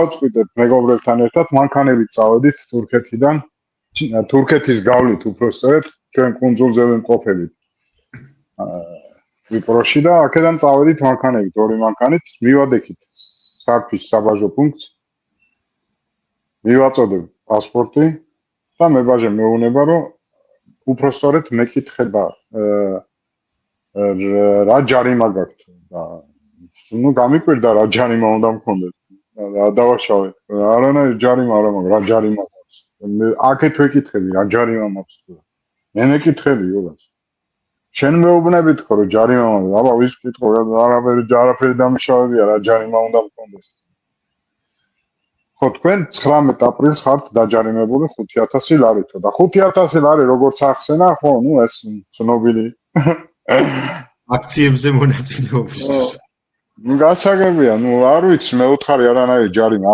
დავწყვიტეთ მეგობრებთან ერთად მანქანებით წავედით თურქეთიდან თურქეთის გავლით უпростоეთ ჩვენ კუნძულზე ვიმყოფებით ვიპროში და აქედან წავედით მანქანებით ორი მანქანით მივადექით სარფის საბაჟო პუნქტს მივაწოდებ პასპორტი და მებაჟე მეუბნება რომ უпростоეთ მეკითხება რა ჯარიმა გაქვთ და ნუ გამიკვირდა რა ჯარიმა უნდა მქონდეს დავაშავეთ არანაირი ჯარიმა არა მაგრამ რა ჯარიმა მაქვს მე აქეთ ვეკითხები რა ჯარიმა მაქვს მე მეკითხები იოგას შენ მეუბნებით ხო რომ ჯარიმა მაქვს აბა ვის ვკითხო არაფერი დამიშავებია რა ჯარიმა უნდა მქონდეს ხო თქვენ 19 აპრილს ხართ დაჯარიმებული 5000 ლარით და 5000 ლარი როგორც ახსენა ხო ნუ ეს ცნობილი აქციებზე მონაწილეობისთვის ნუ გასაგებია ნუ არ ვიცი მე უთხარი არანაირი ჯარიმა